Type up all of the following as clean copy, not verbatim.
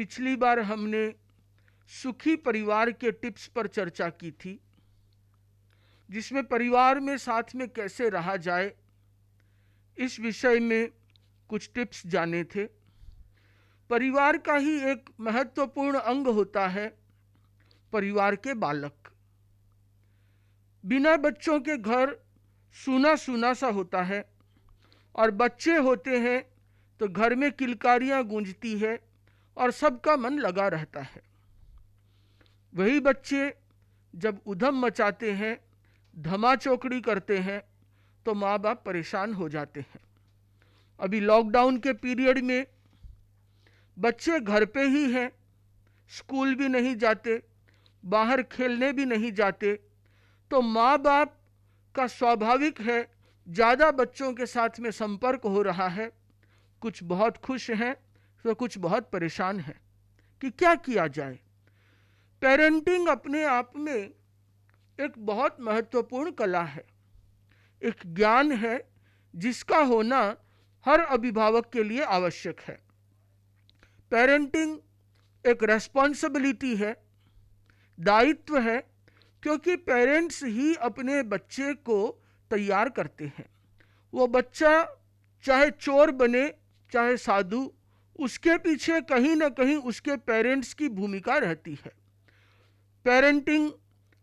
पिछली बार हमने सुखी परिवार के टिप्स पर चर्चा की थी, जिसमें परिवार में साथ में कैसे रहा जाए इस विषय में कुछ टिप्स जाने थे। परिवार का ही एक महत्वपूर्ण अंग होता है परिवार के बालक। बिना बच्चों के घर सूना सूना सा होता है, और बच्चे होते हैं तो घर में किलकारियां गूंजती है और सबका मन लगा रहता है। वही बच्चे जब उधम मचाते हैं, धमाचौकड़ी करते हैं, तो माँ बाप परेशान हो जाते हैं। अभी लॉकडाउन के पीरियड में बच्चे घर पे ही हैं, स्कूल भी नहीं जाते, बाहर खेलने भी नहीं जाते, तो माँ बाप का स्वाभाविक है ज़्यादा बच्चों के साथ में संपर्क हो रहा है। कुछ बहुत खुश हैं तो कुछ बहुत परेशान हैं कि क्या किया जाए। पेरेंटिंग अपने आप में एक बहुत महत्वपूर्ण कला है, एक ज्ञान है जिसका होना हर अभिभावक के लिए आवश्यक है। पेरेंटिंग एक रेस्पॉन्सिबिलिटी है, दायित्व है, क्योंकि पेरेंट्स ही अपने बच्चे को तैयार करते हैं। वो बच्चा चाहे चोर बने चाहे साधु, उसके पीछे कहीं ना कहीं उसके पेरेंट्स की भूमिका रहती है। पेरेंटिंग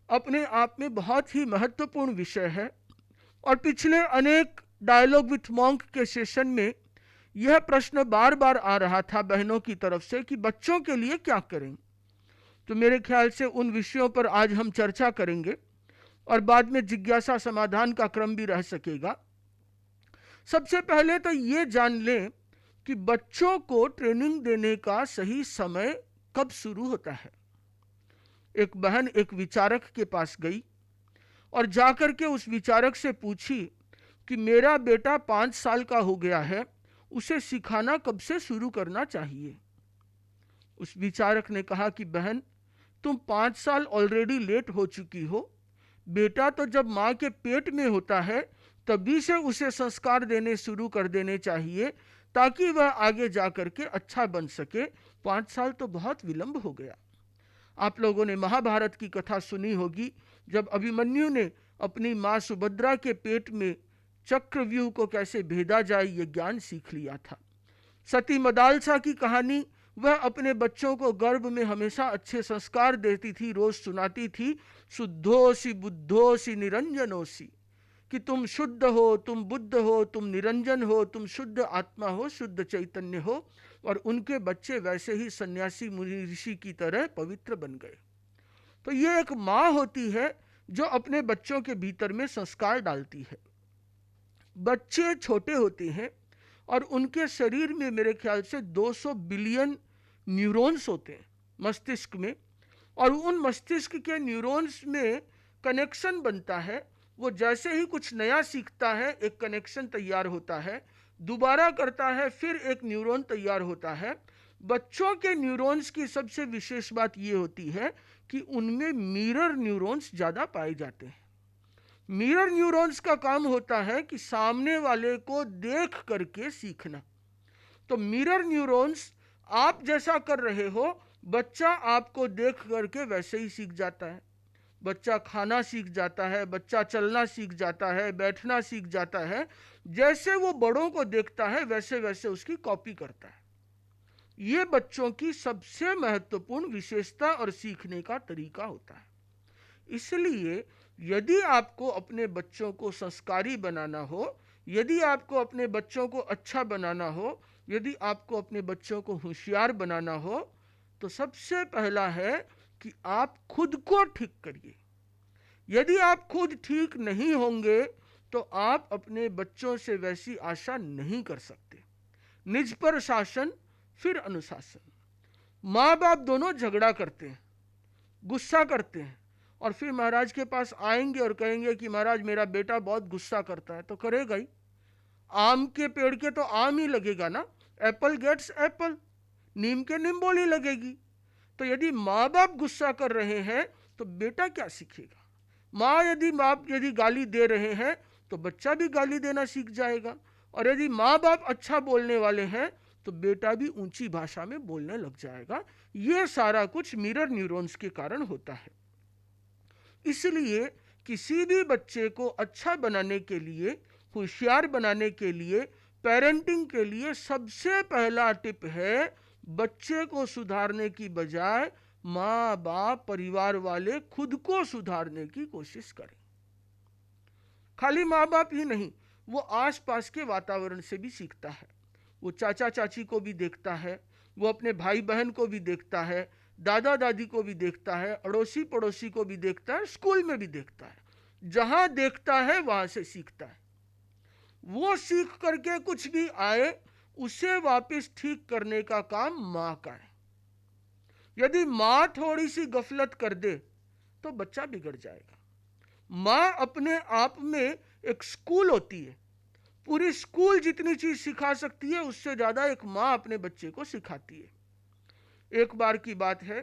अपने आप में बहुत ही महत्वपूर्ण विषय है, और पिछले अनेक डायलॉग विथ मॉन्क के सेशन में यह प्रश्न बार बार आ रहा था बहनों की तरफ से कि बच्चों के लिए क्या करें। तो मेरे ख्याल से उन विषयों पर आज हम चर्चा करेंगे, और बाद में जिज्ञासा समाधान का क्रम भी रह सकेगा। सबसे पहले तो ये जान लें कि बच्चों को ट्रेनिंग देने का सही समय कब शुरू होता है। एक बहन एक विचारक के पास गई और जाकर के उस विचारक से पूछी कि मेरा बेटा 5 साल का हो गया है, उसे सिखाना कब से शुरू करना चाहिए। उस विचारक ने कहा कि बहन, तुम 5 साल ऑलरेडी लेट हो चुकी हो। बेटा तो जब माँ के पेट में होता है तभी से उसे संस्कार देने शुरू कर देने चाहिए, ताकि वह आगे जाकर के अच्छा बन सके। 5 साल तो बहुत विलंब हो गया। आप लोगों ने महाभारत की कथा सुनी होगी, जब अभिमन्यु ने अपनी माँ सुभद्रा के पेट में चक्रव्यूह को कैसे भेदा जाए ये ज्ञान सीख लिया था। सती मदालसा की कहानी, वह अपने बच्चों को गर्भ में हमेशा अच्छे संस्कार देती थी, रोज सुनाती थी, शुद्धोसी बुद्धोसी निरंजनोसी, कि तुम शुद्ध हो, तुम बुद्ध हो, तुम निरंजन हो, तुम शुद्ध आत्मा हो, शुद्ध चैतन्य हो। और उनके बच्चे वैसे ही सन्यासी मुनि ऋषि की तरह पवित्र बन गए। तो ये एक माँ होती है जो अपने बच्चों के भीतर में संस्कार डालती है। बच्चे छोटे होते हैं और उनके शरीर में मेरे ख्याल से 200 बिलियन न्यूरॉन्स होते हैं मस्तिष्क में, और उन मस्तिष्क के न्यूरॉन्स में कनेक्शन बनता है। वो जैसे ही कुछ नया सीखता है एक कनेक्शन तैयार होता है, दोबारा करता है फिर एक न्यूरॉन तैयार होता है। बच्चों के न्यूरॉन्स की सबसे विशेष बात ये होती है कि उनमें मिरर न्यूरॉन्स ज़्यादा पाए जाते हैं। मिरर न्यूरॉन्स का काम होता है कि सामने वाले को देख करके सीखना। तो मिरर न्यूरॉन्स, आप जैसा कर रहे हो बच्चा आपको देख करके वैसे ही सीख जाता है। बच्चा खाना सीख जाता है, बच्चा चलना सीख जाता है, बैठना सीख जाता है। जैसे वो बड़ों को देखता है वैसे वैसे उसकी कॉपी करता है। ये बच्चों की सबसे महत्वपूर्ण विशेषता और सीखने का तरीका होता है। इसलिए यदि आपको अपने बच्चों को संस्कारी बनाना हो, यदि आपको अपने बच्चों को अच्छा बनाना हो, यदि आपको अपने बच्चों को होशियार बनाना हो, तो सबसे पहला है कि आप खुद को ठीक करिए। यदि आप खुद ठीक नहीं होंगे तो आप अपने बच्चों से वैसी आशा नहीं कर सकते। निज पर शासन फिर अनुशासन। माँ बाप दोनों झगड़ा करते हैं, गुस्सा करते हैं, और फिर महाराज के पास आएंगे और कहेंगे कि महाराज मेरा बेटा बहुत गुस्सा करता है। तो करेगा ही, आम के पेड़ के तो आम ही लगेगा ना, एप्पल गेट्स एप्पल, नीम के निम्बोली लगेगी। तो यदि माँ बाप गुस्सा कर रहे हैं तो बेटा क्या सीखेगा। बाप यदि गाली दे रहे हैं तो बच्चा भी गाली देना सीख जाएगा, और यदि माँ बाप अच्छा बोलने वाले हैं तो बेटा भी ऊंची भाषा में बोलने लग जाएगा। ये सारा कुछ मिरर न्यूरॉन्स के कारण होता है। इसलिए किसी भी बच्चे को अच्छा बनाने के लिए, होशियार बनाने के लिए, पेरेंटिंग के लिए सबसे पहला टिप है, बच्चे को सुधारने की बजाय माँ बाप, परिवार वाले खुद को सुधारने की कोशिश करें। खाली माँ बाप ही नहीं, वो आसपास के वातावरण से भी सीखता है। वो चाचा चाची को भी देखता है, वो अपने भाई बहन को भी देखता है, दादा दादी को भी देखता है, अड़ोसी पड़ोसी को भी देखता है, स्कूल में भी देखता है। जहां देखता है वहां से सीखता है। वो सीख करके कुछ भी आए, उसे वापस ठीक करने का काम माँ का है। यदि माँ थोड़ी सी गफलत कर दे तो बच्चा बिगड़ जाएगा। माँ अपने आप में एक स्कूल होती है। पूरी स्कूल जितनी चीज सिखा सकती है, उससे ज्यादा एक माँ अपने बच्चे को सिखाती है। एक बार की बात है,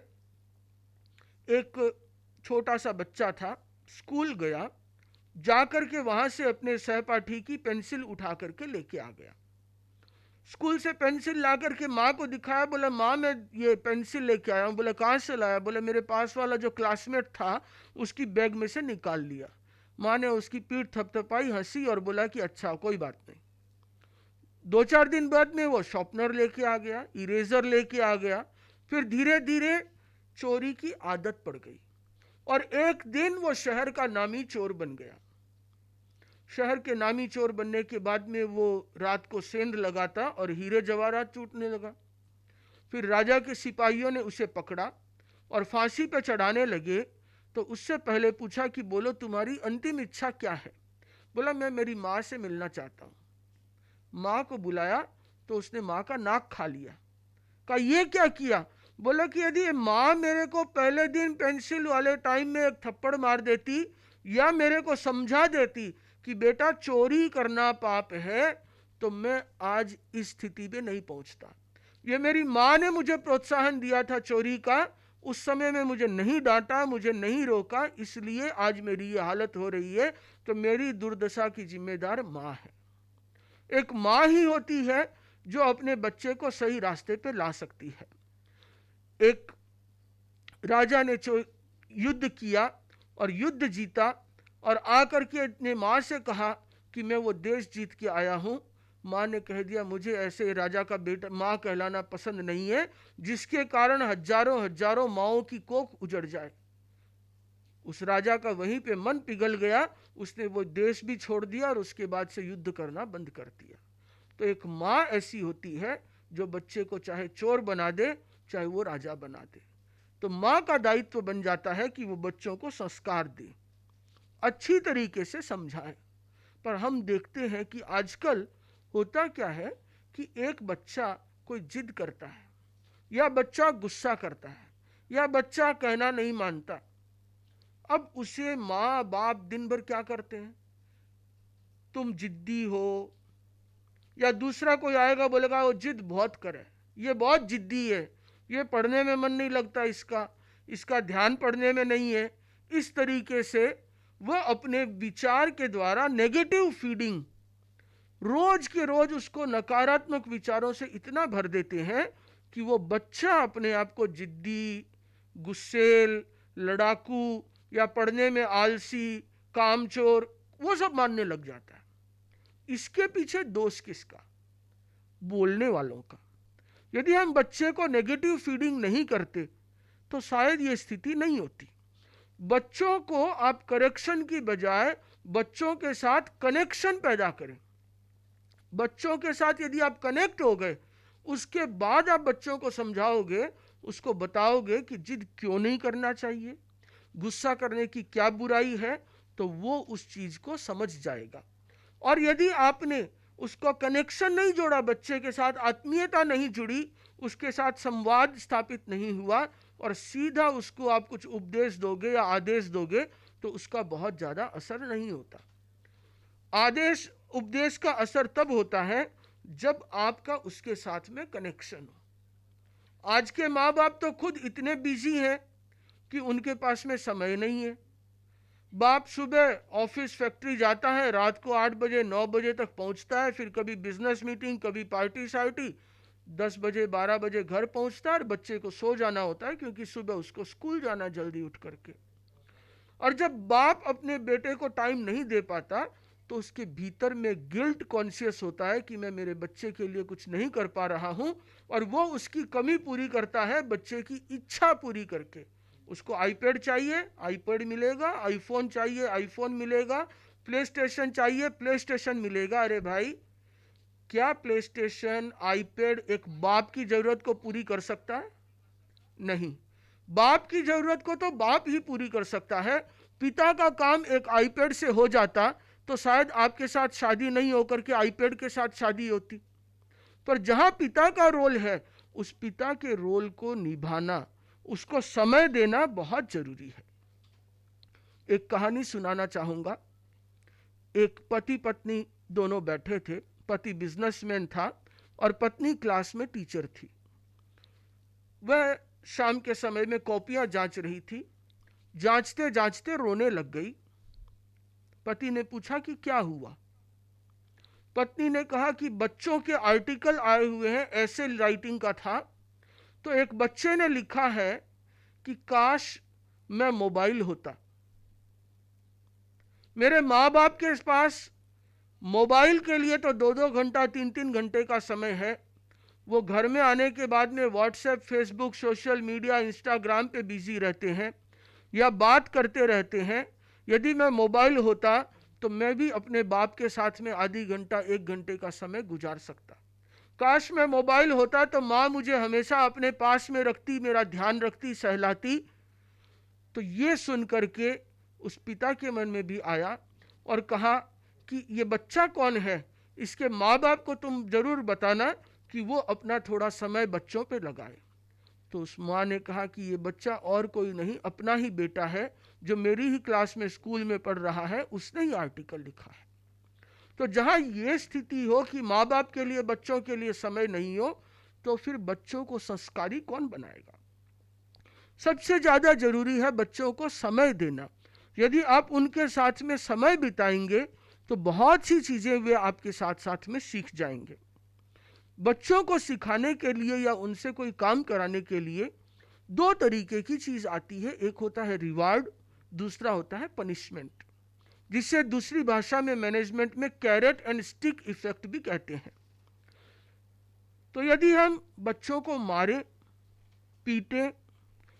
एक छोटा सा बच्चा था, स्कूल गया, जाकर के वहां से अपने सहपाठी की पेंसिल उठा करके लेके आ गया। स्कूल से पेंसिल ला करके माँ को दिखाया, बोला माँ मैं ये पेंसिल लेके आया हूँ। बोला कहाँ से लाया? बोला मेरे पास वाला जो क्लासमेट था उसकी बैग में से निकाल लिया। माँ ने उसकी पीठ थपथपाई, हंसी और बोला कि अच्छा कोई बात नहीं। 2-4 दिन बाद में वो शॉर्पनर लेके आ गया, इरेजर लेके आ गया। फिर धीरे धीरे चोरी की आदत पड़ गई और एक दिन वो शहर का नामी चोर बन गया। शहर के नामी चोर बनने के बाद में वो रात को सेंध लगाता और हीरे जवाहरात चूटने लगा। फिर राजा के सिपाहियों ने उसे पकड़ा और फांसी पे चढ़ाने लगे। तो उससे पहले पूछा कि बोलो तुम्हारी अंतिम इच्छा क्या है? बोला मैं मेरी माँ से मिलना चाहता हूँ। माँ को बुलाया तो उसने माँ का नाक खा लिया। कहा ये क्या किया? बोला कि यदि माँ मेरे को पहले दिन पेंसिल वाले टाइम में एक थप्पड़ मार देती या मेरे को समझा देती कि बेटा चोरी करना पाप है, तो मैं आज इस स्थिति पे नहीं पहुंचता। ये मेरी माँ ने मुझे प्रोत्साहन दिया था चोरी का, उस समय में मुझे नहीं डांटा, मुझे नहीं रोका, इसलिए आज मेरी ये हालत हो रही है। तो मेरी दुर्दशा की जिम्मेदार माँ है। एक माँ ही होती है जो अपने बच्चे को सही रास्ते पे ला सकती है। एक राजा ने युद्ध किया और युद्ध जीता और आकर के अपने माँ से कहा कि मैं वो देश जीत के आया हूँ। माँ ने कह दिया मुझे ऐसे राजा का बेटा माँ कहलाना पसंद नहीं है जिसके कारण हजारों हजारों माँओं की कोख उजड़ जाए। उस राजा का वहीं पे मन पिघल गया, उसने वो देश भी छोड़ दिया और उसके बाद से युद्ध करना बंद कर दिया। तो एक माँ ऐसी होती है जो बच्चे को चाहे चोर बना दे, चाहे वो राजा बना दे। तो माँ का दायित्व बन जाता है कि वो बच्चों को संस्कार दे, अच्छी तरीके से समझाए। पर हम देखते हैं कि आजकल होता क्या है कि एक बच्चा कोई जिद करता है, या बच्चा गुस्सा करता है, या बच्चा कहना नहीं मानता। अब उसे माँ बाप दिन भर क्या करते हैं? तुम जिद्दी हो, या दूसरा कोई आएगा बोलेगा वो जिद बहुत करे, ये बहुत जिद्दी है, ये पढ़ने में मन नहीं लगता, इसका ध्यान पढ़ने में नहीं है। इस तरीके से वह अपने विचार के द्वारा नेगेटिव फीडिंग, रोज के रोज उसको नकारात्मक विचारों से इतना भर देते हैं कि वो बच्चा अपने आप को जिद्दी, गुस्सेल, लड़ाकू या पढ़ने में आलसी, कामचोर, वो सब मानने लग जाता है। इसके पीछे दोष किसका? बोलने वालों का। यदि हम बच्चे को नेगेटिव फीडिंग नहीं करते तो शायद ये स्थिति नहीं होती। बच्चों को आप करेक्शन की बजाय बच्चों के साथ कनेक्शन पैदा करें। बच्चों के साथ यदि आप कनेक्ट हो गए, उसके बाद आप बच्चों को समझाओगे, उसको बताओगे कि जिद क्यों नहीं करना चाहिए, गुस्सा करने की क्या बुराई है, तो वो उस चीज को समझ जाएगा। और यदि आपने उसको कनेक्शन नहीं जोड़ा, बच्चे के साथ आत्मीयता नहीं जुड़ी, उसके साथ संवाद स्थापित नहीं हुआ, और सीधा उसको आप कुछ उपदेश दोगे या आदेश दोगे, तो उसका बहुत ज़्यादा असर नहीं होता। आदेश उपदेश का असर तब होता है जब आपका उसके साथ में कनेक्शन हो। आज के माँ बाप तो खुद इतने बिजी हैं कि उनके पास में समय नहीं है। बाप सुबह ऑफिस फैक्ट्री जाता है, रात को 8 बजे 9 बजे तक पहुंचता है, फिर कभी बिजनेस मीटिंग, कभी पार्टी सार्टी, 10 बजे 12 बजे घर पहुंचता है और बच्चे को सो जाना होता है, क्योंकि सुबह उसको स्कूल जाना जल्दी उठ करके। और जब बाप अपने बेटे को टाइम नहीं दे पाता तो उसके भीतर में गिल्ट कॉन्शियस होता है कि मैं मेरे बच्चे के लिए कुछ नहीं कर पा रहा हूं, और वो उसकी कमी पूरी करता है बच्चे की इच्छा पूरी करके। उसको आईपैड चाहिए, आईपैड मिलेगा, आईफोन चाहिए, आईफोन मिलेगा, प्ले स्टेशन चाहिए, प्ले स्टेशन मिलेगा। अरे भाई, क्या प्ले स्टेशन आईपैड एक बाप की जरूरत को पूरी कर सकता है? नहीं। बाप की जरूरत को तो बाप ही पूरी कर सकता है। पिता का काम एक आईपैड से हो जाता तो शायद आपके साथ शादी नहीं होकर के आईपैड के साथ शादी होती। पर जहां पिता का रोल है, उस पिता के रोल को निभाना, उसको समय देना बहुत जरूरी है। एक कहानी सुनाना चाहूंगा। एक पति पत्नी दोनों बैठे थे। पति बिजनेसमैन था और पत्नी क्लास में टीचर थी। वह शाम के समय में कॉपियां जांच रही थी। जांचते जांचते रोने लग गई। पति ने पूछा कि क्या हुआ? पत्नी ने कहा कि बच्चों के आर्टिकल आए हुए हैं, ऐसे राइटिंग का था। तो एक बच्चे ने लिखा है कि काश मैं मोबाइल होता। मेरे माँ बाप के पास मोबाइल के लिए तो 2-2 घंटा 3-3 घंटे का समय है। वो घर में आने के बाद में WhatsApp, Facebook, social media, Instagram पे बिजी रहते हैं या बात करते रहते हैं। यदि मैं मोबाइल होता तो मैं भी अपने बाप के साथ में आधी घंटा 1 घंटे का समय गुजार सकता। काश मैं मोबाइल होता तो माँ मुझे हमेशा अपने पास में रखती, मेरा ध्यान रखती, सहलाती। तो ये सुन करके उस पिता के मन में भी आया और कहा कि ये बच्चा कौन है, इसके माँ बाप को तुम जरूर बताना कि वो अपना थोड़ा समय बच्चों पे लगाए। तो उस माँ ने कहा कि ये बच्चा और कोई नहीं, अपना ही बेटा है, जो मेरी ही क्लास में स्कूल में पढ़ रहा है, उसने ही आर्टिकल लिखा है। तो जहाँ ये स्थिति हो कि माँ बाप के लिए बच्चों के लिए समय नहीं हो, तो फिर बच्चों को संस्कारी कौन बनाएगा? सबसे ज़्यादा जरूरी है बच्चों को समय देना। यदि आप उनके साथ में समय बिताएंगे तो बहुत सी चीज़ें वे आपके साथ साथ में सीख जाएंगे। बच्चों को सिखाने के लिए या उनसे कोई काम कराने के लिए 2 तरीके की चीज़ आती है। एक होता है रिवार्ड, दूसरा होता है पनिशमेंट, जिसे दूसरी भाषा में मैनेजमेंट में कैरेट एंड स्टिक इफेक्ट भी कहते हैं। तो यदि हम बच्चों को मारें, पीटें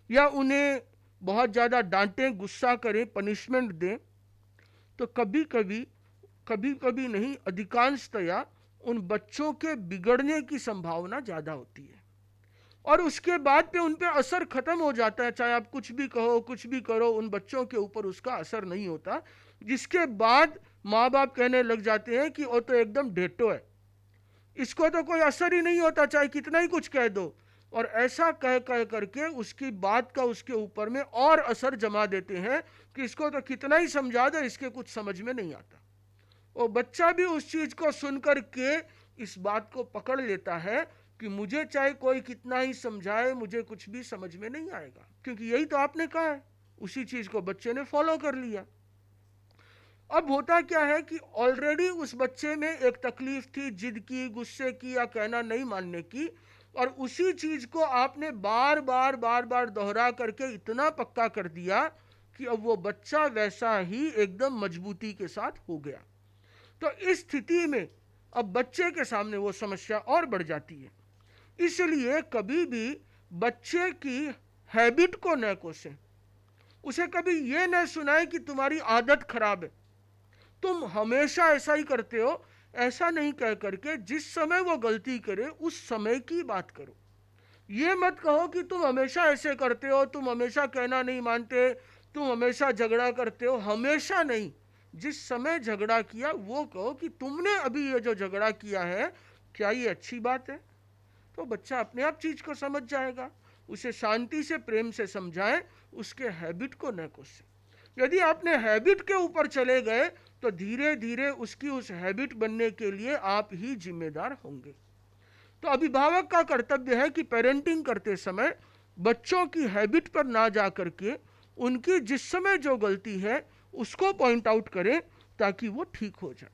या उन्हें बहुत ज़्यादा डांटें, गुस्सा करें, पनिशमेंट दें, तो कभी कभी नहीं, अधिकांशतया उन बच्चों के बिगड़ने की संभावना ज़्यादा होती है और उसके बाद पे उन पे असर खत्म हो जाता है। चाहे आप कुछ भी कहो, कुछ भी करो, उन बच्चों के ऊपर उसका असर नहीं होता, जिसके बाद माँ बाप कहने लग जाते हैं कि वो तो एकदम डेटो है, इसको तो कोई असर ही नहीं होता, चाहे कितना ही कुछ कह दो। और ऐसा कह कह करके उसकी बात का उसके ऊपर में और असर जमा देते हैं कि इसको तो कितना ही समझा दो, इसके कुछ समझ में नहीं आता। वो बच्चा भी उस चीज को सुनकर के इस बात को पकड़ लेता है कि मुझे चाहे कोई कितना ही समझाए, मुझे कुछ भी समझ में नहीं आएगा, क्योंकि यही तो आपने कहा है। उसी चीज को बच्चे ने फॉलो कर लिया। अब होता क्या है कि ऑलरेडी उस बच्चे में एक तकलीफ थी, जिद की, गुस्से की या कहना नहीं मानने की, और उसी चीज को आपने बार बार दोहरा करके इतना पक्का कर दिया कि अब वो बच्चा वैसा ही एकदम मजबूती के साथ हो गया। तो इस स्थिति में अब बच्चे के सामने वो समस्या और बढ़ जाती है। इसलिए कभी भी बच्चे की हैबिट को न कोसें, उसे कभी ये न सुनाए कि तुम्हारी आदत खराब है, तुम हमेशा ऐसा ही करते हो। ऐसा नहीं कह करके जिस समय वो गलती करे उस समय की बात करो। ये मत कहो कि तुम हमेशा ऐसे करते हो, तुम हमेशा कहना नहीं मानते, तुम हमेशा झगड़ा करते हो। हमेशा नहीं, जिस समय झगड़ा किया वो कहो कि तुमने अभी ये जो झगड़ा किया है, क्या ये अच्छी बात है? तो बच्चा अपने आप चीज को समझ जाएगा। उसे शांति से, प्रेम से समझाएं, उसके हैबिट को न कोसें। यदि आपने हैबिट के ऊपर चले गए तो धीरे धीरे उसकी उस हैबिट बनने के लिए आप ही जिम्मेदार होंगे। तो अभिभावक का कर्तव्य है कि पेरेंटिंग करते समय बच्चों की हैबिट पर ना जा करके उनकी जिस समय जो गलती है उसको पॉइंट आउट करें, ताकि वो ठीक हो जाए।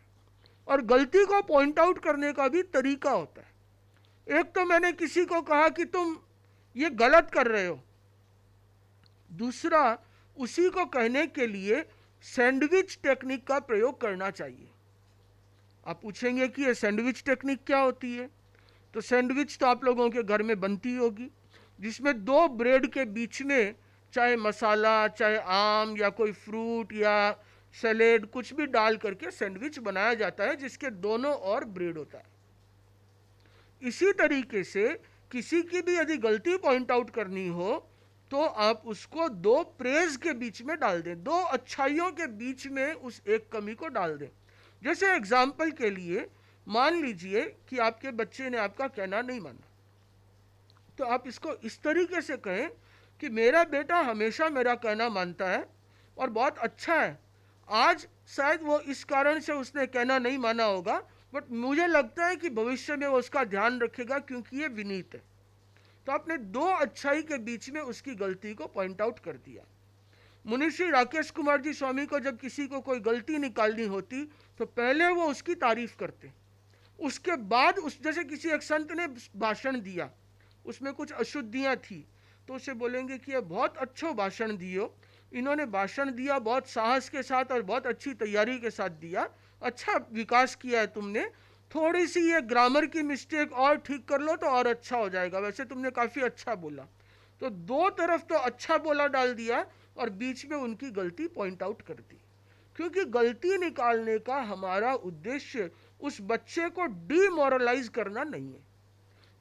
और गलती को पॉइंट आउट करने का भी तरीका होता है। एक तो मैंने किसी को कहा कि तुम ये गलत कर रहे हो, दूसरा उसी को कहने के लिए सैंडविच टेक्निक का प्रयोग करना चाहिए। आप पूछेंगे कि ये सैंडविच टेक्निक क्या होती है? तो सैंडविच तो आप लोगों के घर में बनती होगी, जिसमें दो ब्रेड के बीच में चाहे मसाला, चाहे आम या कोई फ्रूट या सैलेड कुछ भी डाल करके सैंडविच बनाया जाता है, जिसके दोनों ओर ब्रेड होता है। इसी तरीके से किसी की भी यदि गलती पॉइंट आउट करनी हो तो आप उसको दो प्रेज के बीच में डाल दें, दो अच्छाइयों के बीच में उस एक कमी को डाल दें। जैसे एग्जाम्पल के लिए मान लीजिए कि आपके बच्चे ने आपका कहना नहीं माना, तो आप इसको इस तरीके से कहें कि मेरा बेटा हमेशा मेरा कहना मानता है और बहुत अच्छा है, आज शायद वो इस कारण से उसने कहना नहीं माना होगा, बट मुझे लगता है कि भविष्य में वो उसका ध्यान रखेगा क्योंकि ये विनीत है। तो आपने दो अच्छाई के बीच में उसकी गलती को पॉइंट आउट कर दिया। मुनिश्री राकेश कुमार जी स्वामी को जब किसी को कोई गलती निकालनी होती तो पहले वो उसकी तारीफ करते, उसके बाद उस जैसे किसी एक संत ने भाषण दिया, उसमें कुछ अशुद्धियां थी, तो उसे बोलेंगे कि ये बहुत अच्छा भाषण दियो, इन्होंने भाषण दिया बहुत साहस के साथ और बहुत अच्छी तैयारी के साथ दिया, अच्छा विकास किया है तुमने, थोड़ी सी ये ग्रामर की मिस्टेक और ठीक कर लो तो और अच्छा हो जाएगा, वैसे तुमने काफ़ी अच्छा बोला। तो दो तरफ तो अच्छा बोला डाल दिया और बीच में उनकी गलती पॉइंट आउट कर दी, क्योंकि गलती निकालने का हमारा उद्देश्य उस बच्चे को डीमोरलाइज करना नहीं है।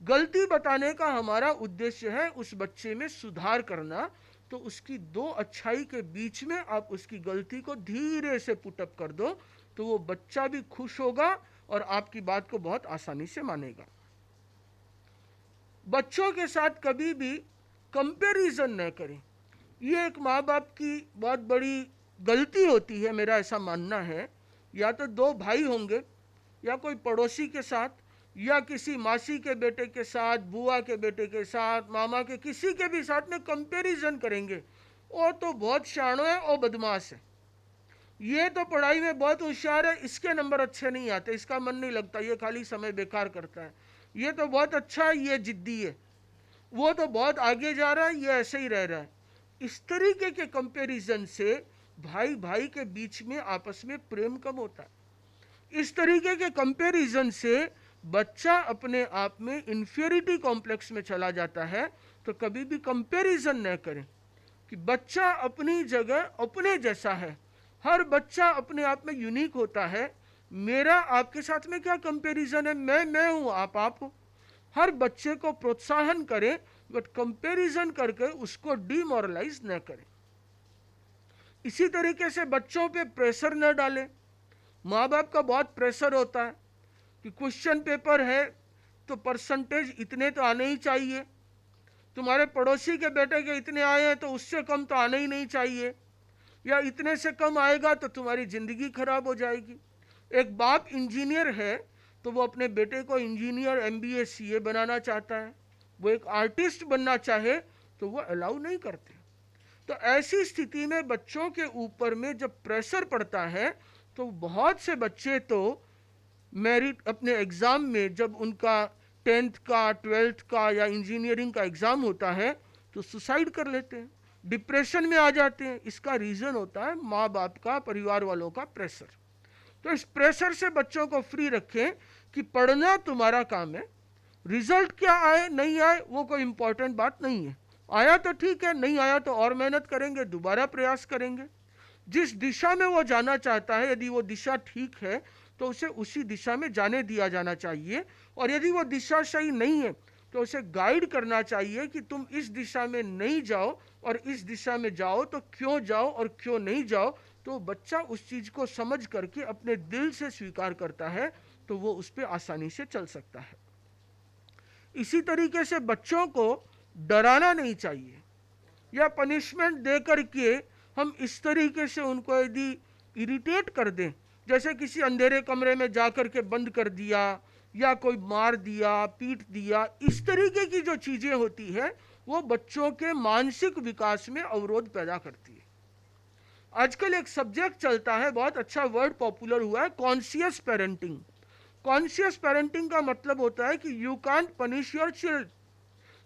गलती बताने का हमारा उद्देश्य है उस बच्चे में सुधार करना। तो उसकी दो अच्छाई के बीच में आप उसकी गलती को धीरे से पुटअप कर दो, तो वो बच्चा भी खुश होगा और आपकी बात को बहुत आसानी से मानेगा। बच्चों के साथ कभी भी कंपैरिजन न करें, ये एक माँ बाप की बहुत बड़ी गलती होती है, मेरा ऐसा मानना है। या तो दो भाई होंगे या कोई पड़ोसी के साथ या किसी मासी के बेटे के साथ, बुआ के बेटे के साथ, मामा के किसी के भी साथ में कंपैरिजन करेंगे, वो तो बहुत शानो है और बदमाश है, ये तो पढ़ाई में बहुत होशियार है, इसके नंबर अच्छे नहीं आते, इसका मन नहीं लगता, ये खाली समय बेकार करता है, ये तो बहुत अच्छा है, ये जिद्दी है, वो तो बहुत आगे जा रहा है, ये ऐसे ही रह रहा है। इस तरीके के कंपैरिजन से भाई भाई के बीच में आपस में प्रेम कम होता है। इस तरीके के कंपैरिजन से बच्चा अपने आप में इंफीरियरिटी कॉम्प्लेक्स में चला जाता है। तो कभी भी कंपैरिजन न करें कि बच्चा अपनी जगह अपने जैसा है, हर बच्चा अपने आप में यूनिक होता है। मेरा आपके साथ में क्या कंपैरिजन है, मैं हूं, आप हो। हर बच्चे को प्रोत्साहन करें, बट कंपैरिजन करके उसको डीमोरलाइज न करें। इसी तरीके से बच्चों पे प्रेशर न डालें। माँ बाप का बहुत प्रेशर होता है कि क्वेश्चन पेपर है तो परसेंटेज इतने तो आने ही चाहिए, तुम्हारे पड़ोसी के बेटे के इतने आए हैं तो उससे कम तो आने ही नहीं चाहिए, या इतने से कम आएगा तो तुम्हारी ज़िंदगी खराब हो जाएगी। एक बाप इंजीनियर है तो वो अपने बेटे को इंजीनियर, MBA, CA बनाना चाहता है, वो एक आर्टिस्ट बनना चाहे तो वो अलाउ नहीं करते। तो ऐसी स्थिति में बच्चों के ऊपर में जब प्रेशर पड़ता है तो बहुत से बच्चे तो मेरिट अपने एग्ज़ाम में, जब उनका 10th का, 12th का या इंजीनियरिंग का एग्ज़ाम होता है तो सुसाइड कर लेते हैं, डिप्रेशन में आ जाते हैं। इसका रीज़न होता है माँ बाप का, परिवार वालों का प्रेशर। तो इस प्रेशर से बच्चों को फ्री रखें कि पढ़ना तुम्हारा काम है, रिजल्ट क्या आए नहीं आए वो कोई इंपॉर्टेंट बात नहीं है, आया तो ठीक है, नहीं आया तो और मेहनत करेंगे, दोबारा प्रयास करेंगे। जिस दिशा में वो जाना चाहता है, यदि वो दिशा ठीक है तो उसे उसी दिशा में जाने दिया जाना चाहिए, और यदि वो दिशा सही नहीं है तो उसे गाइड करना चाहिए कि तुम इस दिशा में नहीं जाओ और इस दिशा में जाओ, तो क्यों जाओ और क्यों नहीं जाओ। तो बच्चा उस चीज़ को समझ करके अपने दिल से स्वीकार करता है तो वो उस पर आसानी से चल सकता है। इसी तरीके से बच्चों को डराना नहीं चाहिए या पनिशमेंट दे करके हम इस तरीके से उनको यदि इरिटेट कर दें, जैसे किसी अंधेरे कमरे में जाकर के बंद कर दिया या कोई मार दिया, पीट दिया, इस तरीके की जो चीज़ें होती है वो बच्चों के मानसिक विकास में अवरोध पैदा करती है। आजकल एक सब्जेक्ट चलता है, बहुत अच्छा वर्ड पॉपुलर हुआ है, कॉन्शियस पेरेंटिंग। कॉन्शियस पेरेंटिंग का मतलब होता है कि you can't punish your chilled.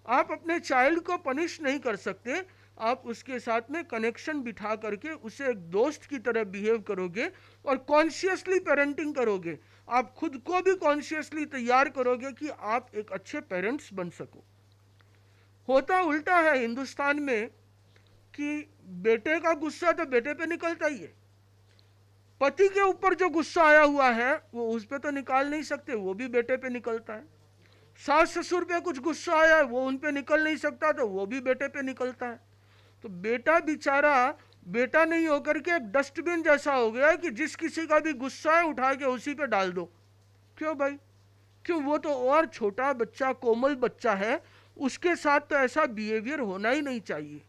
आप अपने चाइल्ड को पनिश नहीं कर सकते, आप उसके साथ में कनेक्शन बिठा करके उसे एक दोस्त की तरह बिहेव करोगे और कॉन्शियसली पेरेंटिंग करोगे। आप खुद को भी कॉन्शियसली तैयार करोगे कि आप एक अच्छे पेरेंट्स बन सको। होता उल्टा है हिंदुस्तान में कि बेटे का गुस्सा तो बेटे पे निकलता ही है, पति के ऊपर जो गुस्सा आया हुआ है वो उस पे तो निकाल नहीं सकते, वो भी बेटे पे निकलता है। सास ससुर पे कुछ गुस्सा आया है वो उन पे निकल नहीं सकता तो वो भी बेटे पे निकलता है। तो बेटा बेचारा बेटा नहीं होकर के एक डस्टबिन जैसा हो गया है कि जिस किसी का भी गुस्सा है उठा के उसी पे डाल दो। क्यों भाई? क्यों? वो तो और छोटा बच्चा, कोमल बच्चा है, उसके साथ तो ऐसा बिहेवियर होना ही नहीं चाहिए।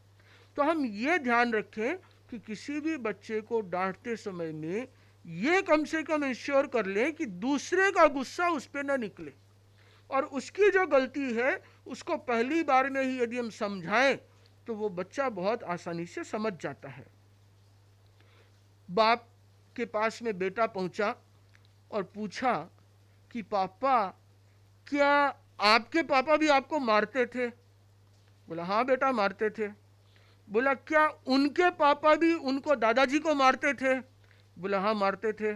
तो हम ये ध्यान रखें कि किसी भी बच्चे को डांटते समय में ये कम से कम इंश्योर कर लें कि दूसरे का गुस्सा उस पर न निकले, और उसकी जो गलती है उसको पहली बार में ही यदि हम समझाएं तो वो बच्चा बहुत आसानी से समझ जाता है। बाप के पास में बेटा पहुंचा और पूछा कि पापा, क्या आपके पापा भी आपको मारते थे? बोला हाँ बेटा मारते थे। बोला क्या उनके पापा भी उनको दादाजी को मारते थे? बोला हाँ मारते थे।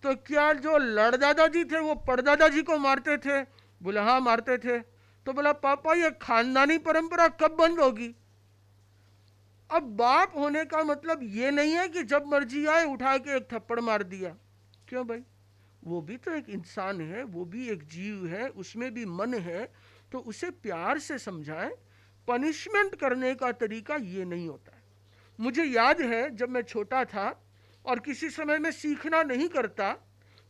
तो क्या जो लड़दादाजी थे वो परदादाजी को मारते थे? बोला हाँ मारते थे। तो बोला पापा ये खानदानी परंपरा कब बंद होगी? अब बाप होने का मतलब ये नहीं है कि जब मर्जी आए उठा के एक थप्पड़ मार दिया। क्यों भाई? वो भी तो एक इंसान है, वो भी एक जीव है, उसमें भी मन है, तो उसे प्यार से समझाएं। पनिशमेंट करने का तरीका ये नहीं होता है। मुझे याद है जब मैं छोटा था और किसी समय में सीखना नहीं करता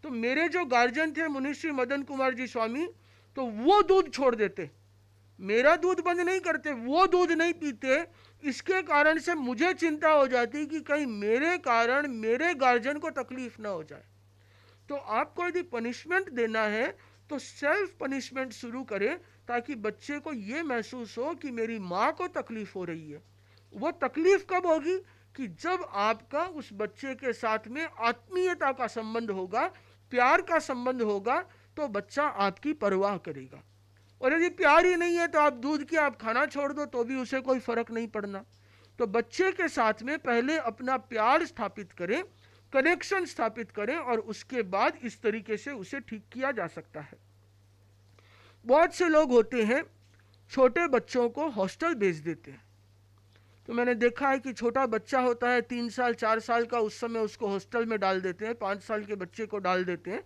तो मेरे जो गार्जियन थे मुनिश्री मदन कुमार जी स्वामी, तो वो दूध छोड़ देते, मेरा दूध बंद नहीं करते, वो दूध नहीं पीते। इसके कारण से मुझे चिंता हो जाती कि कहीं मेरे कारण मेरे गार्जियन को तकलीफ ना हो जाए। तो आपको यदि पनिशमेंट देना है तो सेल्फ पनिशमेंट शुरू करें, ताकि बच्चे को ये महसूस हो कि मेरी माँ को तकलीफ हो रही है। वो तकलीफ कब होगी? कि जब आपका उस बच्चे के साथ में आत्मीयता का संबंध होगा, प्यार का संबंध होगा, तो बच्चा आपकी परवाह करेगा। और यदि प्यार ही नहीं है तो आप दूध की आप खाना छोड़ दो तो भी उसे कोई फर्क नहीं पड़ना। तो बच्चे के साथ में पहले अपना प्यार स्थापित करें, कनेक्शन स्थापित करें, और उसके बाद इस तरीके से उसे ठीक किया जा सकता है। बहुत से लोग होते हैं छोटे बच्चों को हॉस्टल भेज देते हैं। तो मैंने देखा है कि छोटा बच्चा होता है 3 साल 4 साल का, उस समय उसको हॉस्टल में डाल देते हैं, 5 साल के बच्चे को डाल देते हैं।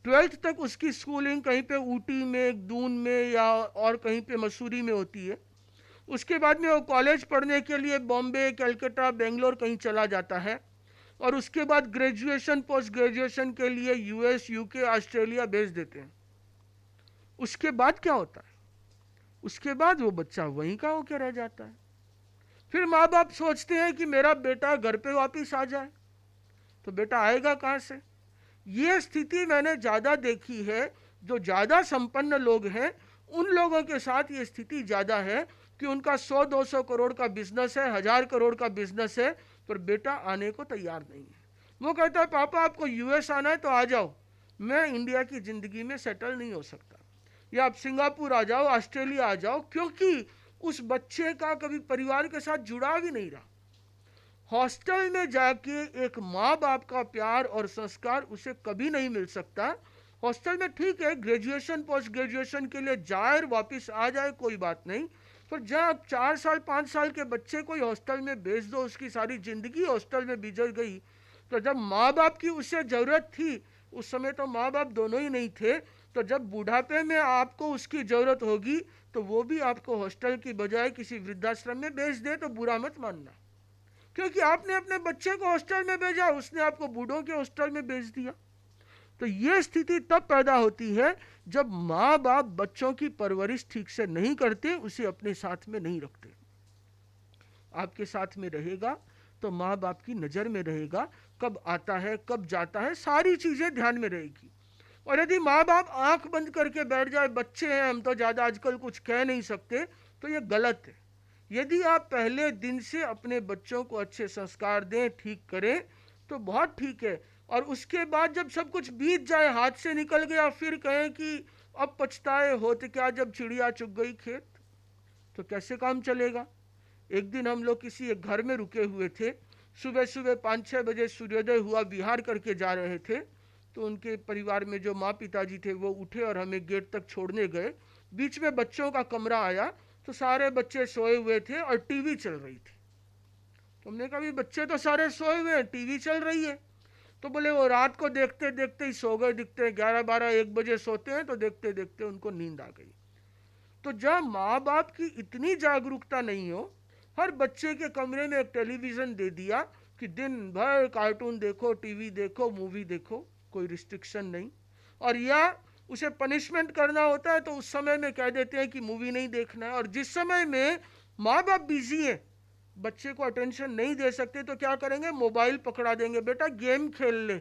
12th तक उसकी स्कूलिंग कहीं पे ऊटी में, दून में या और कहीं पे मसूरी में होती है। उसके बाद में वो कॉलेज पढ़ने के लिए बॉम्बे, कलकत्ता, बेंगलोर कहीं चला जाता है, और उसके बाद ग्रेजुएशन, पोस्ट ग्रेजुएशन के लिए यूएस, यूके, ऑस्ट्रेलिया भेज देते हैं। उसके बाद क्या होता है? उसके बाद वो बच्चा वहीं का होकर रह जाता है। फिर माँ बाप सोचते हैं कि मेरा बेटा घर पे वापस आ जाए, तो बेटा आएगा कहाँ से? ये स्थिति मैंने ज़्यादा देखी है। जो ज़्यादा संपन्न लोग हैं उन लोगों के साथ ये स्थिति ज़्यादा है कि उनका 100-200 करोड़ का बिजनेस है, 1000 करोड़ का बिजनेस है, पर बेटा आने को तैयार नहीं है। वो कहता है पापा आपको यूएस आना है तो आ जाओ, मैं इंडिया की ज़िंदगी में सेटल नहीं हो सकता, या आप सिंगापुर आ जाओ, ऑस्ट्रेलिया आ जाओ, क्योंकि उस बच्चे का कभी परिवार के साथ जुड़ाव ही नहीं रहा। हॉस्टल में जाके एक माँ बाप का प्यार और संस्कार उसे कभी नहीं मिल सकता। हॉस्टल में ठीक है ग्रेजुएशन, पोस्ट ग्रेजुएशन के लिए जाए, वापस आ जाए, कोई बात नहीं, पर जब 4 साल 5 साल के बच्चे को हॉस्टल में भेज दो, उसकी सारी जिंदगी हॉस्टल में बिजड़ गई, तो जब माँ बाप की उसे ज़रूरत थी, उस समय तो माँ बाप दोनों ही नहीं थे, तो जब बुढ़ापे में आपको उसकी ज़रूरत होगी तो वो भी आपको हॉस्टल की बजाय किसी वृद्धाश्रम में भेज दे तो बुरा मत मानना, क्योंकि आपने अपने बच्चे को हॉस्टल में भेजा, उसने आपको बूढ़ों के हॉस्टल में भेज दिया। तो ये स्थिति तब पैदा होती है जब माँ बाप बच्चों की परवरिश ठीक से नहीं करते, उसे अपने साथ में नहीं रखते। आपके साथ में रहेगा तो माँ बाप की नज़र में रहेगा, कब आता है कब जाता है सारी चीज़ें ध्यान में रहेगी। और यदि माँ बाप आंख बंद करके बैठ जाए, बच्चे हैं हम तो ज़्यादा आजकल कुछ कह नहीं सकते, तो ये गलत है। यदि आप पहले दिन से अपने बच्चों को अच्छे संस्कार दें, ठीक करें, तो बहुत ठीक है। और उसके बाद जब सब कुछ बीत जाए, हाथ से निकल गया, फिर कहें कि अब पछताए होते क्या जब चिड़िया चुग गई खेत, तो कैसे काम चलेगा। एक दिन हम लोग किसी एक घर में रुके हुए थे, सुबह सुबह 5-6 बजे सूर्योदय हुआ, विहार करके जा रहे थे, तो उनके परिवार में जो माँ पिताजी थे वो उठे और हमें गेट तक छोड़ने गए। बीच में बच्चों का कमरा आया, तो सारे बच्चे सोए हुए थे और टीवी चल रही थी। तो हमने कहा बच्चे तो सारे सोए हुए हैं, टीवी चल रही है। तो बोले वो रात को देखते देखते ही सो गए, दिखते हैं 11-12-1 बजे सोते हैं, तो देखते देखते उनको नींद आ गई। तो जब माँ बाप की इतनी जागरूकता नहीं हो, हर बच्चे के कमरे में एक टेलीविज़न दे दिया कि दिन भर कार्टून देखो, टीवी देखो, मूवी देखो, कोई रिस्ट्रिक्शन नहीं। और या उसे पनिशमेंट करना होता है तो उस समय में कह देते हैं कि मूवी नहीं देखना है। और जिस समय में माँ बाप बिजी है, बच्चे को अटेंशन नहीं दे सकते, तो क्या करेंगे, मोबाइल पकड़ा देंगे, बेटा गेम खेल ले।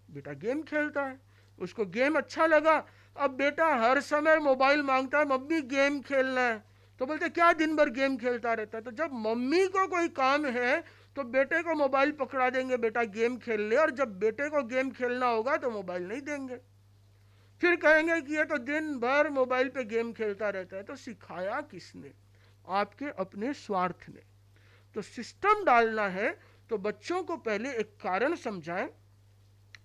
बेटा गेम खेलता है, उसको गेम अच्छा लगा, अब बेटा हर समय मोबाइल मांगता है, मम्मी गेम खेलना है। तो बोलते क्या दिन भर गेम खेलता रहता है। तो जब मम्मी को कोई काम है तो बेटे को मोबाइल पकड़ा देंगे, बेटा गेम खेल ले, और जब बेटे को गेम खेलना होगा तो मोबाइल नहीं देंगे। फिर कहेंगे कि ये तो दिन भर मोबाइल पे गेम खेलता रहता है। तो सिखाया किसने, आपके अपने स्वार्थ ने। तो सिस्टम डालना है तो बच्चों को पहले एक कारण समझाएं,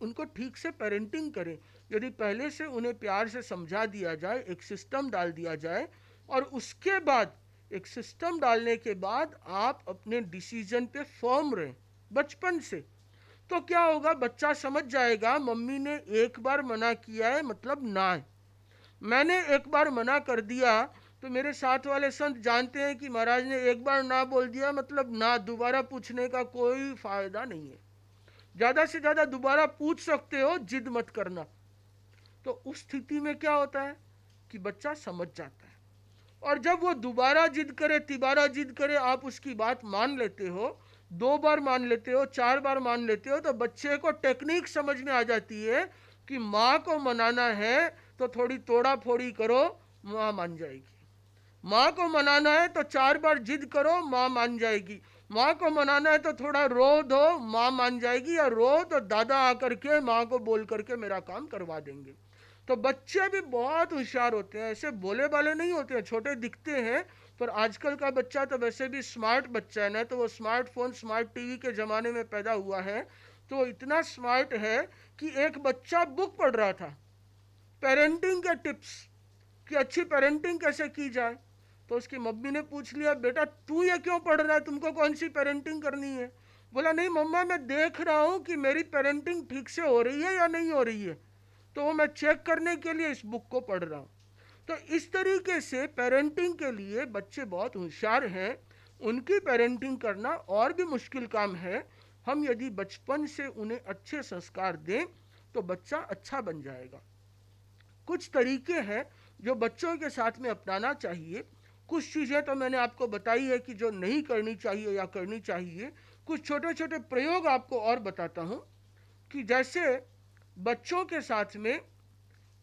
उनको ठीक से पेरेंटिंग करें। यदि पहले से उन्हें प्यार से समझा दिया जाए, एक सिस्टम डाल दिया जाए, और उसके बाद एक सिस्टम डालने के बाद आप अपने डिसीजन पे फर्म रहें बचपन से, तो क्या होगा, बच्चा समझ जाएगा मम्मी ने एक बार मना किया है मतलब ना है। मैंने एक बार मना कर दिया तो मेरे साथ वाले संत जानते हैं कि महाराज ने एक बार ना बोल दिया मतलब ना, दोबारा पूछने का कोई फायदा नहीं है। ज्यादा से ज्यादा दोबारा पूछ सकते हो, जिद मत करना। तो उस स्थिति में क्या होता है कि बच्चा समझ जाता है, और जब वो दोबारा जिद करे, तिबारा जिद करे, आप उसकी बात मान लेते हो, 2 बार मान लेते हो, 4 बार मान लेते हो, तो बच्चे को टेक्निक समझ में आ जाती है कि माँ को मनाना है तो थोड़ी तोड़ा फोड़ी करो, माँ मान जाएगी। माँ को मनाना है तो 4 बार जिद करो, माँ मान जाएगी। माँ को मनाना है तो थोड़ा रो दो, माँ मान जाएगी, या रो तो दादा आकर के माँ को बोल करके मेरा काम करवा देंगे। तो बच्चे भी बहुत होशियार होते हैं, ऐसे भोले भाले नहीं होते हैं, छोटे दिखते हैं, पर आजकल का बच्चा तो वैसे भी स्मार्ट बच्चा है ना, तो वो स्मार्टफोन स्मार्ट टीवी के ज़माने में पैदा हुआ है, तो इतना स्मार्ट है कि एक बच्चा बुक पढ़ रहा था पेरेंटिंग के टिप्स, कि अच्छी पेरेंटिंग कैसे की जाए। तो उसकी मम्मी ने पूछ लिया, बेटा तू ये क्यों पढ़ रहा है, तुमको कौन सी पेरेंटिंग करनी है। बोला नहीं मम्मा, मैं देख रहा हूँ कि मेरी पेरेंटिंग ठीक से हो रही है या नहीं हो रही है, तो वो मैं चेक करने के लिए इस बुक को पढ़ रहा हूँ। तो इस तरीके से पेरेंटिंग के लिए बच्चे बहुत होशियार हैं, उनकी पेरेंटिंग करना और भी मुश्किल काम है। हम यदि बचपन से उन्हें अच्छे संस्कार दें तो बच्चा अच्छा बन जाएगा। कुछ तरीके हैं जो बच्चों के साथ में अपनाना चाहिए। कुछ चीज़ें तो मैंने आपको बताई है कि जो नहीं करनी चाहिए या करनी चाहिए। कुछ छोटे छोटे प्रयोग आपको और बताता हूँ, कि जैसे बच्चों के साथ में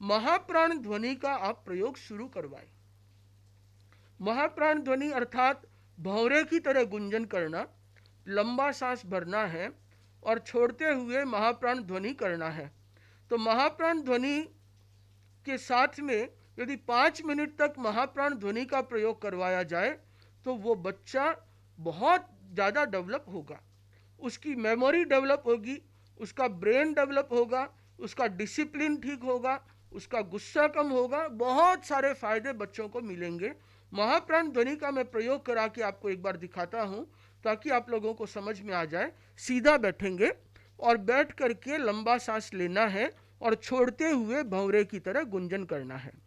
महाप्राण ध्वनि का आप प्रयोग शुरू करवाएं। महाप्राण ध्वनि अर्थात भौरे की तरह गुंजन करना, लंबा सांस भरना है और छोड़ते हुए महाप्राण ध्वनि करना है। तो महाप्राण ध्वनि के साथ में यदि 5 मिनट तक महाप्राण ध्वनि का प्रयोग करवाया जाए तो वो बच्चा बहुत ज़्यादा डेवलप होगा, उसकी मेमोरी डेवलप होगी, उसका ब्रेन डेवलप होगा, उसका डिसिप्लिन ठीक होगा, उसका गुस्सा कम होगा, बहुत सारे फायदे बच्चों को मिलेंगे। महाप्राण ध्वनि का मैं प्रयोग करा के आपको एक बार दिखाता हूँ ताकि आप लोगों को समझ में आ जाए। सीधा बैठेंगे और बैठ करके लंबा सांस लेना है और छोड़ते हुए भंवरे की तरह गुंजन करना है।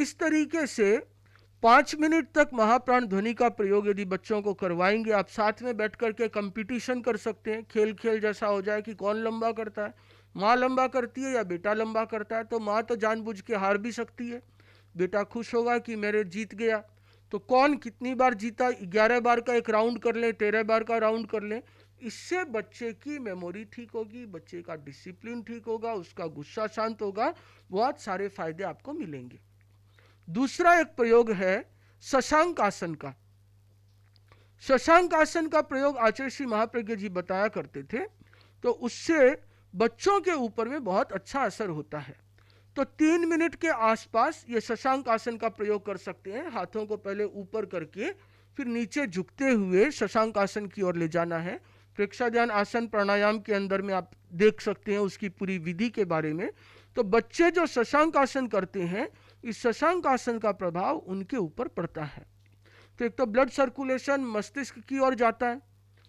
इस तरीके से 5 मिनट तक महाप्राण ध्वनि का प्रयोग यदि बच्चों को करवाएंगे, आप साथ में बैठ कर के कंपटीशन कर सकते हैं, खेल खेल जैसा हो जाए कि कौन लंबा करता है, माँ लंबा करती है या बेटा लंबा करता है। तो माँ तो जानबूझ के हार भी सकती है, बेटा खुश होगा कि मेरे जीत गया। तो कौन कितनी बार जीता, 11 बार का एक राउंड कर ले, 13 बार का राउंड कर ले। इससे बच्चे की मेमोरी ठीक होगी, बच्चे का डिसिप्लिन ठीक होगा, उसका गुस्सा शांत होगा, बहुत सारे फायदे आपको मिलेंगे। दूसरा एक प्रयोग है शशांक आसन का। शशांक आसन का प्रयोग आचार्य श्री महाप्रज्ञ जी बताया करते थे, तो उससे बच्चों के ऊपर में बहुत अच्छा असर होता है। तो 3 मिनट के आसपास ये शशांक आसन का प्रयोग कर सकते हैं। हाथों को पहले ऊपर करके फिर नीचे झुकते हुए शशांक आसन की ओर ले जाना है। प्रेक्षा ध्यान आसन प्राणायाम के अंदर में आप देख सकते हैं उसकी पूरी विधि के बारे में। तो बच्चे जो शशांक आसन करते हैं, इस शशांक आसन का प्रभाव उनके ऊपर पड़ता है। तो एक तो ब्लड सर्कुलेशन मस्तिष्क की ओर जाता है,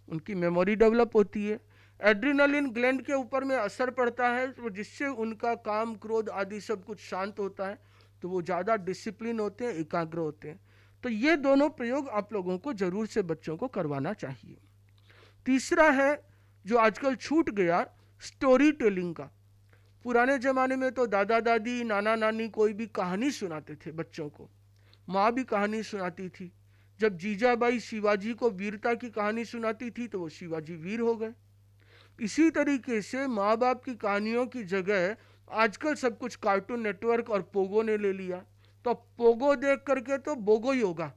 उनकी मेमोरी डेवलप होती है, एड्रिनलिन ग्लैंड के ऊपर में असर पड़ता है, तो जिससे उनका काम क्रोध आदि सब कुछ शांत होता है, तो वो ज़्यादा डिसिप्लिन होते हैं, एकाग्र होते हैं। तो ये दोनों प्रयोग आप लोगों को जरूर से बच्चों को करवाना चाहिए। तीसरा है जो आजकल छूट गया, स्टोरी टेलिंग का। पुराने ज़माने में तो दादा दादी नाना नानी कोई भी कहानी सुनाते थे बच्चों को, माँ भी कहानी सुनाती थी। जब जीजाबाई शिवाजी को वीरता की कहानी सुनाती थी तो वो शिवाजी वीर हो गए। इसी तरीके से माँ बाप की कहानियों की जगह आजकल सब कुछ कार्टून नेटवर्क और पोगो ने ले लिया। तो पोगो देख करके तो बोगो ही होगा,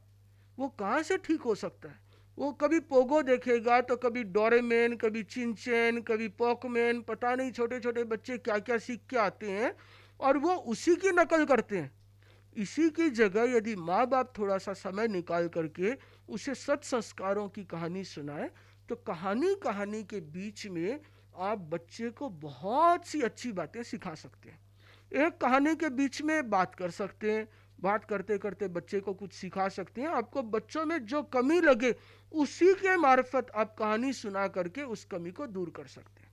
वो कहाँ से ठीक हो सकता है। वो कभी पोगो देखेगा तो कभी डोरेमैन, कभी चिंचैन, कभी पॉकमैन, पता नहीं छोटे छोटे बच्चे क्या क्या सीख के आते हैं और वो उसी की नकल करते हैं। इसी की जगह यदि माँ बाप थोड़ा सा समय निकाल करके उसे सत संस्कारों की कहानी सुनाए, तो कहानी कहानी के बीच में आप बच्चे को बहुत सी अच्छी बातें सिखा सकते हैं। एक कहानी के बीच में बात कर सकते हैं, बात करते करते बच्चे को कुछ सिखा सकते हैं। आपको बच्चों में जो कमी लगे उसी के मार्फत आप कहानी सुना करके उस कमी को दूर कर सकते हैं।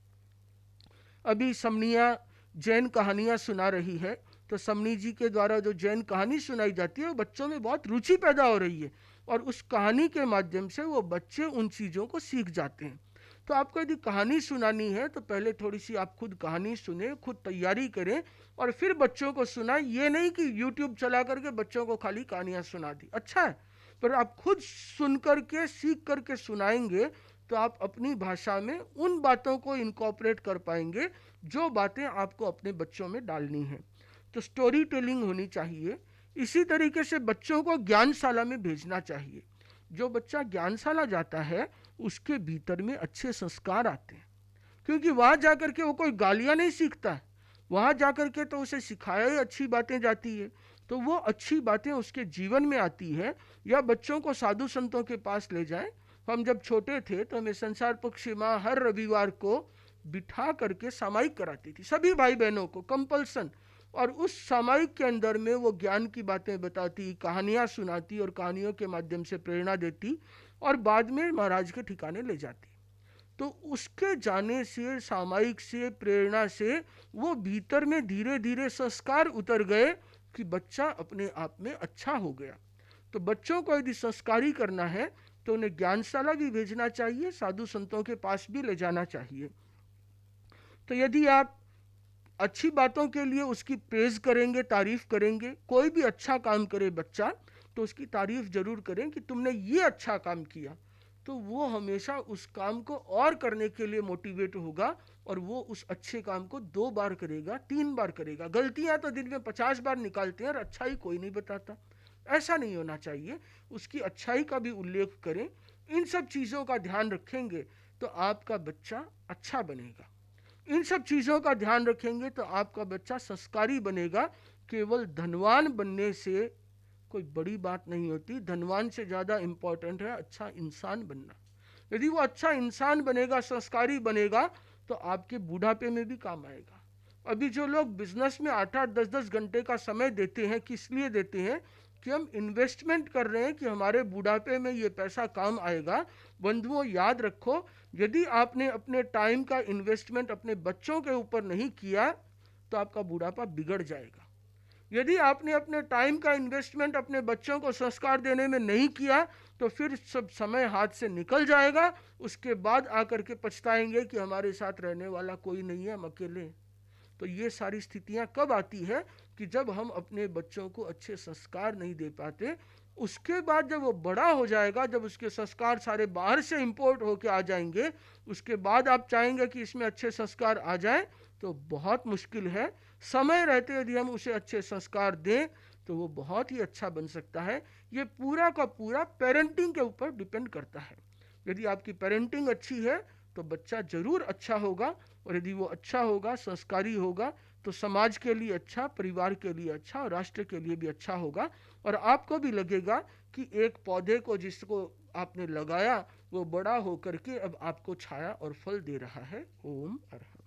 अभी समनिया जैन कहानियाँ सुना रही है, तो समनी जी के द्वारा जो जैन कहानी सुनाई जाती है वो बच्चों में बहुत रुचि पैदा हो रही है और उस कहानी के माध्यम से वो बच्चे उन चीज़ों को सीख जाते हैं। तो आपको यदि कहानी सुनानी है तो पहले थोड़ी सी आप खुद कहानी सुने, खुद तैयारी करें और फिर बच्चों को सुनाएं। ये नहीं कि यूट्यूब चला करके बच्चों को खाली कहानियाँ सुना दी, अच्छा है, पर आप खुद सुन करके सीख करके सुनाएंगे तो आप अपनी भाषा में उन बातों को इनकॉर्पोरेट कर पाएंगे जो बातें आपको अपने बच्चों में डालनी है। तो स्टोरी टेलिंग होनी चाहिए। इसी तरीके से बच्चों को ज्ञानशाला में भेजना चाहिए। जो बच्चा ज्ञानशाला जाता है उसके भीतर में अच्छे संस्कार आते हैं, क्योंकि वहाँ जाकर के वो कोई गालियाँ नहीं सीखता है, वहाँ जाकर के तो उसे सिखाया ही अच्छी बातें जाती है, तो वो अच्छी बातें उसके जीवन में आती है। या बच्चों को साधु संतों के पास ले जाएं। हम जब छोटे थे तो हमें संसार पक्षी माँ हर रविवार को बिठा करके सामायिक कराती थी, सभी भाई बहनों को कंपल्सन, और उस सामायिक के अंदर में वो ज्ञान की बातें बताती, कहानियाँ सुनाती और कहानियों के माध्यम से प्रेरणा देती और बाद में महाराज के ठिकाने ले जाती। तो उसके जाने से, सामायिक से, प्रेरणा से वो भीतर में धीरे धीरे संस्कार उतर गए कि बच्चा अपने आप में अच्छा हो गया। तो बच्चों को यदि संस्कारी करना है तो उन्हें ज्ञानशाला भी भेजना चाहिए, साधु संतों के पास भी ले जाना चाहिए। तो यदि आप अच्छी बातों के लिए उसकी प्रेज करेंगे, तारीफ करेंगे, कोई भी अच्छा काम करे बच्चा तो उसकी तारीफ जरूर करें कि तुमने ये अच्छा काम किया, तो वो हमेशा उस काम को और करने के लिए मोटिवेट होगा और वो उस अच्छे काम को 2 बार करेगा, 3 बार करेगा। गलतियां तो दिन में 50 बार निकालते हैं और अच्छाई कोई नहीं बताता, ऐसा नहीं होना चाहिए। उसकी अच्छाई का भी उल्लेख करें। इन सब चीज़ों का ध्यान रखेंगे तो आपका बच्चा अच्छा बनेगा। इन सब चीज़ों का ध्यान रखेंगे तो आपका बच्चा संस्कारी बनेगा। केवल धनवान बनने से कोई बड़ी बात नहीं होती, धनवान से ज़्यादा इम्पोर्टेंट है अच्छा इंसान बनना। यदि वो अच्छा इंसान बनेगा, संस्कारी बनेगा, तो आपके बुढ़ापे में भी काम आएगा। अभी जो लोग बिजनेस में 8-8, 10-10 घंटे का समय देते हैं, किस लिए देते हैं कि हम इन्वेस्टमेंट कर रहे हैं कि हमारे बुढ़ापे में ये पैसा काम आएगा। बंधुओं याद रखो, यदि आपने अपने टाइम का इन्वेस्टमेंट अपने बच्चों के ऊपर नहीं किया तो आपका बुढ़ापा बिगड़ जाएगा। यदि आपने अपने टाइम का इन्वेस्टमेंट अपने बच्चों को संस्कार देने में नहीं किया तो फिर सब समय हाथ से निकल जाएगा, उसके बाद आकर के पछताएंगे कि हमारे साथ रहने वाला कोई नहीं है, हम अकेले। तो ये सारी स्थितियां कब आती है कि जब हम अपने बच्चों को अच्छे संस्कार नहीं दे पाते। उसके बाद जब वो बड़ा हो जाएगा, जब उसके संस्कार सारे बाहर से इंपोर्ट होके आ जाएंगे, उसके बाद आप चाहेंगे कि इसमें अच्छे संस्कार आ जाए, तो बहुत मुश्किल है। समय रहते यदि हम उसे अच्छे संस्कार दें तो वो बहुत ही अच्छा बन सकता है। ये पूरा का पूरा पेरेंटिंग के ऊपर डिपेंड करता है। यदि आपकी पेरेंटिंग अच्छी है तो बच्चा जरूर अच्छा होगा, और यदि वो अच्छा होगा, संस्कारी होगा, तो समाज के लिए अच्छा, परिवार के लिए अच्छा और राष्ट्र के लिए भी अच्छा होगा। और आपको भी लगेगा कि एक पौधे को जिसको आपने लगाया वो बड़ा होकर के अब आपको छाया और फल दे रहा है। ओम अरहम।